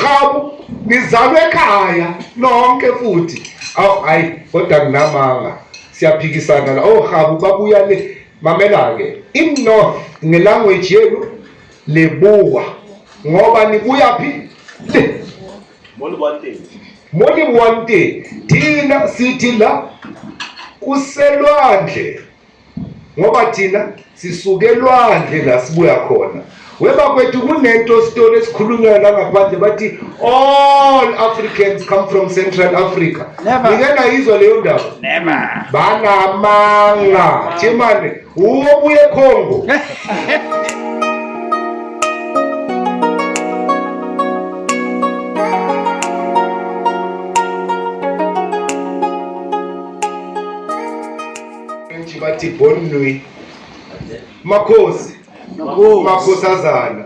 Khabu nizalwe ekhaya nonke futhi. Hayi kodwa kunamanga siyaphikisana la. Khabu babuya le mamela ke. In North ngelanguage yenu lebuwa ngoba nibuya phi? Moli wante thina sithi la kuselwandle ngoba thina sisuke elwandle la sibuya khona. Weba kwethu kunento story esikhulunywa la ngaphandle bathi all Africans come from Central Africa. Ngikena izwa leyo ndaba. Never. Banamanga Chimane ubuye Congo. Bathi bonui makhosi makhosazana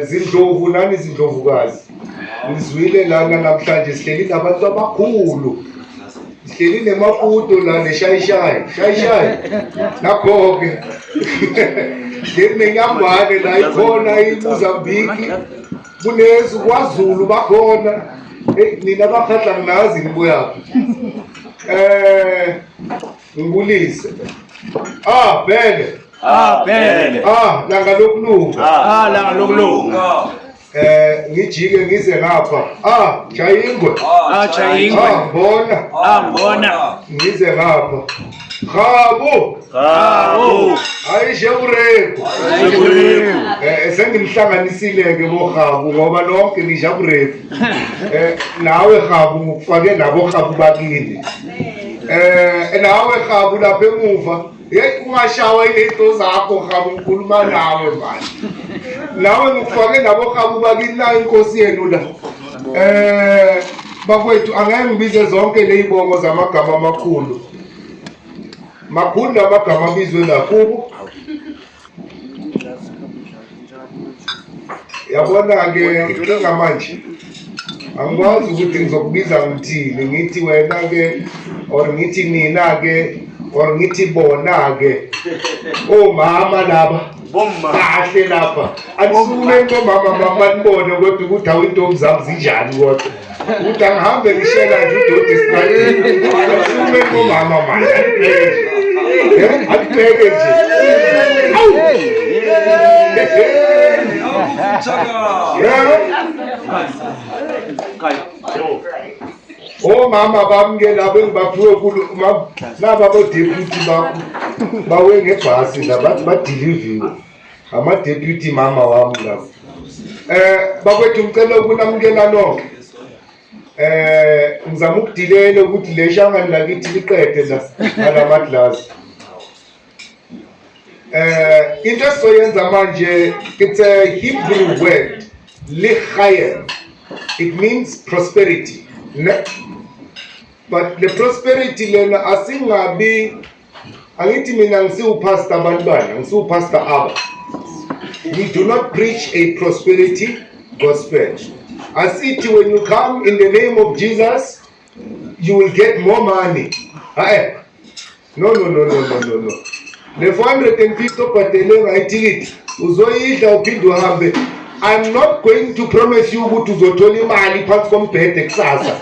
zindlovu nani zindlovukazi ngizwile lana namhlanje sihleli nabantu abakhulu sihleli nemafuto la neshayishayi nakho-ke sihleli nenyambane la ikhona iMozambique kunezi kwaZulu bakhona nina bakhahla nginazi nibuyaphi ngibulise bhele langa lokulunga ngijike ngize ngapha Chayingwe mbona ngize ngapha Khabu ayishe urefu sengimhlanganisile-ke boKhabu ngoba lonke nisha urefu nawe Khabu ngikufake nabo Khabu bakini nawe Khabu lapha emuva ungashawa izinto zakho Khabu ngikhuluma nawe manje nawe ngikufake nabo Khabu bakini la inkosi yenu la bakwethu angeke ngibize zonke lezibongo zamagama amakhulu amagama abizwe la kubo yabona-ke inkinga manje angikwazi ukuthi ngizokubiza ngithini ngithi wena-ke or ngithi nina-ke or ngithi bona-ke omama laba kahle lapha anisume ngomama banibone kodwa ukuthi awintombi zami zinjani kodwa ukuthi angihambe ngishela nje udoti esitrateni anisume ngomama manje akubheke nje omama bami-ke labo engibaphiwe kulo laba bodeputy bakho bawe ngebhasi la bathi badiliviwe amadeputy mama wami labo bakwethu ngicela ukunamukela nonke ngizama ukudilela ukuthi le shangani lakithi liqede la ngalamadlasi into esizoyenza manje it's a Hebrew word lichayem. It means prosperity, but the prosperity lena asingabi angithi mina ngisiwupastor bantwana ngisiwupastor ABBA. We do not preach a prosperity gospel. Asithi when you come in the name of Jesus you will get more money. No. The 450 obhadele ngayithikiti uzoyidla uphinde uhambe. I'm not going to promise you ukuthi uzothola imali phansi kombhede kusasa.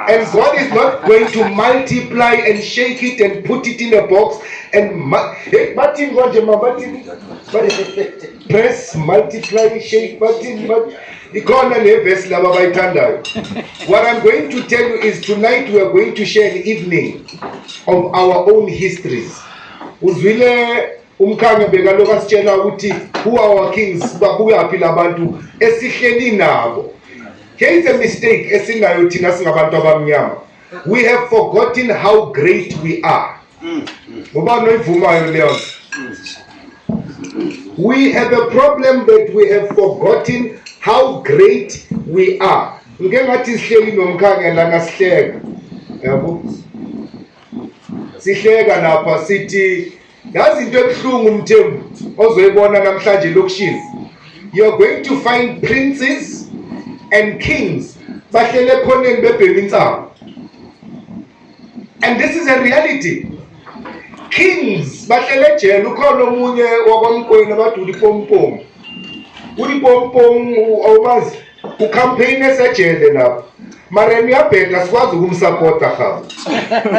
And God is not going to multiply and shake it and put it in a box and bathini konje bathini press multiply shake bathini ikhona le verse laba bayithandayo. What I'm going to tell you is tonight we are going to share an evening of our own histories. Uzwile umkhange bekaloku asitshela ukuthi who are our kings babuyaphi labantu esihleli nabo. Here is a mistake esinayo thina singabantu abamnyama. We have forgotten how great we are. Ngubani oyivumayo leyo? We have a problem that we have forgotten how great we are. Ngeke ngathi sihleli nomkhange lana sihleka. Yabo? Sihleka lapha sithi yazi into ebuhlungu Mthembu ozoyibona namhlanje lokushini. You are going to find princes and kings bahlele khoneni bebhema intsango. And this is a reality. Kings bahlele ejele ukhona omunye wakwamqweni abathi ulipompom awumazi ucampaign esejele lapho mara niyabheka sikwazi ukumsupporta khaba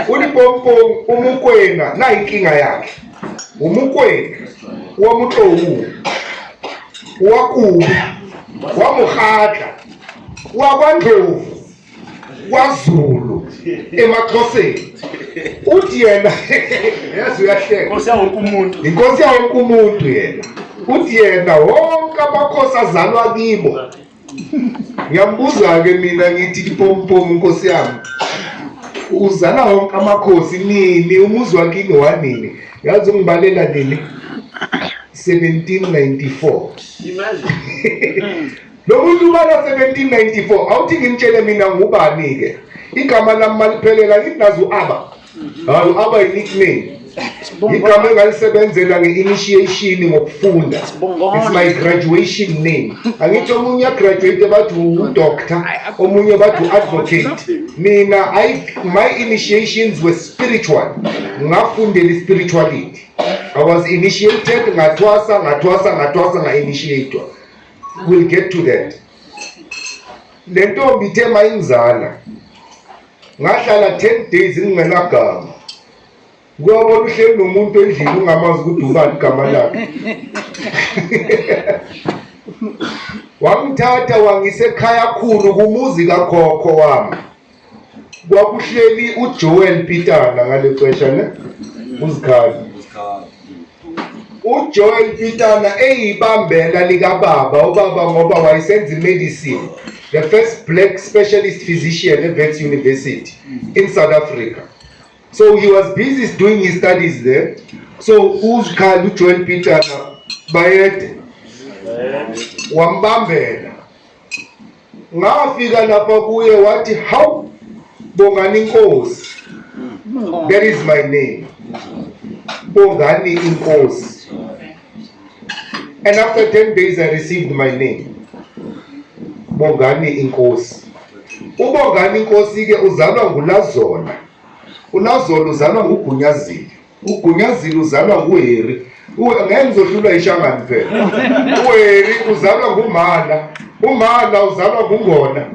ulipompong umukwena na inkinga yakhe umukwena wamutlowu wakubi wamuhadla wakwandlovu kwaZulu emaXhoseni uthi yena yazi uyahleka inkosi yawonke umuntu yena uthi yena wonke amakhosi azalwa kibo. Ngiyambuza-ke mina ngithi ipompom nkosi yami uzala wonke amakhosi nini umuzi wakini wanini yazi ungibalela nini 1794 lo muntu ubala 1794 awuthi ngimtshele mina ngubani-ke igama lami maliphelela ngithi nazi u-ABBA hayi u-ABBA yi-nickname igama engalisebenzela nge-initiation ngokufunda. It's my graduation name. Angithi omunye graduate bathi u-doctor omunye bathi u-advocate. Mina my initiations were spiritual. Ngafundela spirituality. I was initiated ngathwasa nga-initiator. We'll get to that. Le ntombi ithe mayingizala ngahlala 10 days ngingenagama. Ngiyabona uhleli nomuntu endlini ungamazi ukuthi ubani igama lakhe. Wangithatha wangisekhaya khulu kumuzi kakhokho wami. Kwakuhleli uJoel Pitana ngale xesha ne uzikhali. uJoel Pitana eyibambela likaBaba ubaba ngoba wayesenza medicine, the first black specialist physician at Wits University in South Africa. So he was busy doing his studies there. So uZikhali uJoel Pitana bayede wambambela. Ngafika lapha kuye wathi how Bongani Inkosi. That is my name. Bongani Inkosi. And after 10 days I received my name. Bongani Inkosi. uBongani Inkosi ke uzalwa nguLazona. uLazona uzalwa nguGunyazile. uGunyazile uzalwa nguHeri. Ngeke ngizohlulwa ishangani phela. uHeri uzalwa nguMala. uMala uzalwa nguNgona.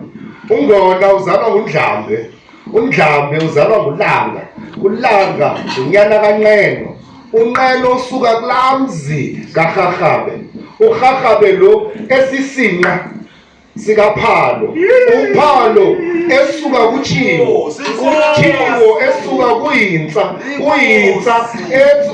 uNgona uzalwa nguNdlambe. uNdlambe uzalwa nguLanga. uLanga unyana kaNqeno. uNqeno usuka kulamzi kaGhaghabe. uGhaghabe lo esisinqa sikaPhalo. uPhalo esuka kuTshiwo. uTshiwo esuka kuYintsa. uYintsa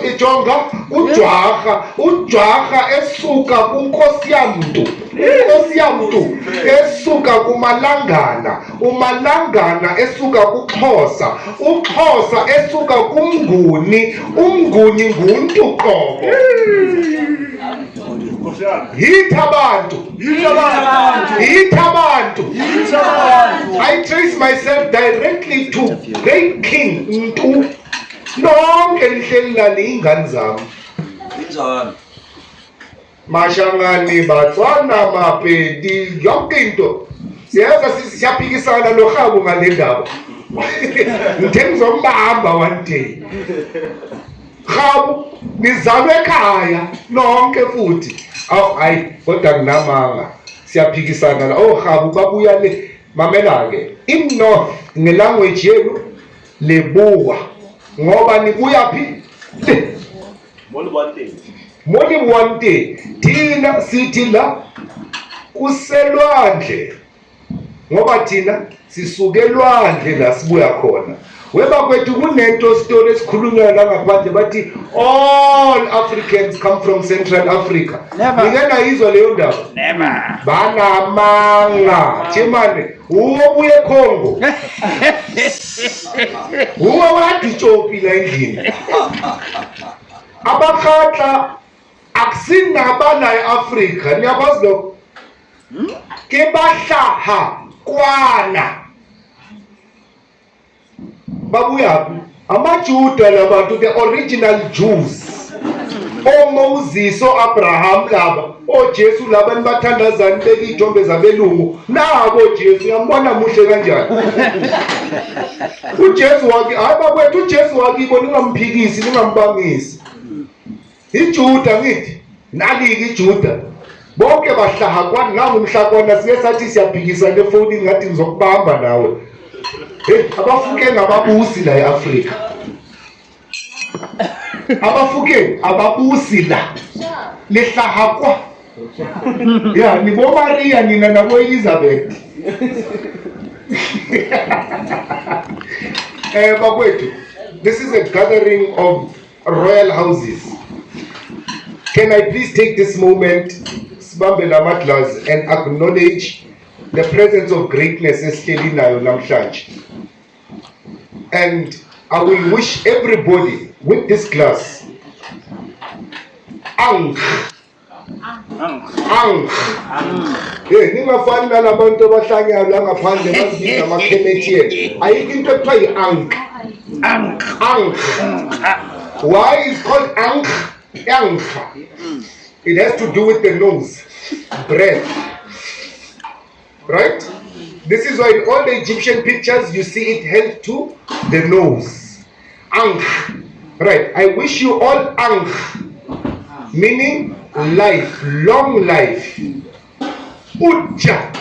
ejonga uJwaha. uJwaha esuka kuNkosi yamntu. uNkosi yamntu esuka kuMalangana. uMalangana esuka kuXhosa. uXhosa esuka kuMnguni. uMnguni nguNtu qobo. Hitabantu. I trace myself directly to great king Ntu. Lonke lihleli lali ingane zami. Mashangani, Batswana, Mapedi, yonke into. Siyaza siyaphikisana noHabu ngale ndaba. Ngithe ngizombamba one day. Habu nizalwe ekhaya lonke futhi. Hayi kodwa kunamanga siyaphikisana la. Habu babuya le mamela ke in north ngelanguage yenu lebuwa ngoba nibuya phi Moli one thina sithi la kuselwandle ngoba thina sisuke elwandle la sibuya khona. Weba kwethu kunento story esikhulunywa la ngaphandle bathi all Africans come from Central Africa. Ngeke izwa leyo ndaba. Never. Banamanga. Chimane, ubuye eCongo. Wathi Chopi la endlini. Abakhatla akusinabana eAfrica. Niyabazi lo? Ke bahlaha kwana. Babuyaphi amaJuda labantu, the original Jews. Moses, Abraham laba, Jesu laba nibathandazani bekithombe zabelungu. Nabo Jesu yambona muhle kanjani. uJesu waki abakwethu uJesu wakibo ningamphikisi ningambangisi. iJuda ngithi naliki iJuda bonke bahlahakwana nangumhlakwana siye sathi siyaphikisa nefoni ngathi ngizokubamba nawe. Abafukeni ababusi la eAfrika. Abafukeni ababusi la. Lehlahakwa. Yeah, ni bo Maria nina na bo Elizabeth. Bakwethu, this is a gathering of royal houses. Can I please take this moment, Sibambe Lamatlas, and acknowledge the presence of greatness ehleli nayo namhlanje. And I will wish everybody with this class ningafani nalabantu abahlanyana la ngaphandle bazibiza ama-Canadian. Ayikho into ekuthiwa yi-ankh. Why is called ankh? It has to do with the nose, breath, right? This is why in all the Egyptian pictures you see it held to the nose. Ankh, right? I wish you all ankh, meaning life, long life. Uja,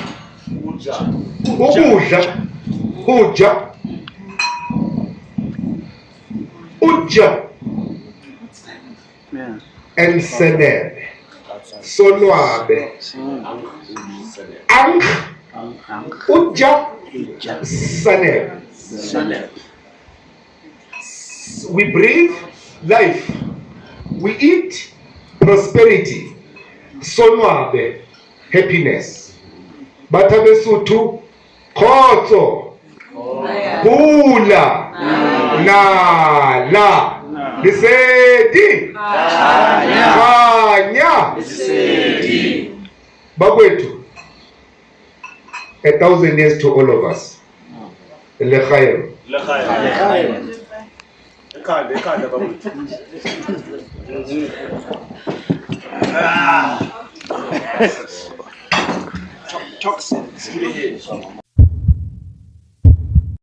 uja, and seneb, sonwabe. Ankh, uja, seneb. We breathe life. We eat prosperity. Sonwabe, happiness. Batabesuthu, khotso, pula, nala, lisedi, kanya, bakwethu. 1,000 years to all of us. Lekhayem. Toxins.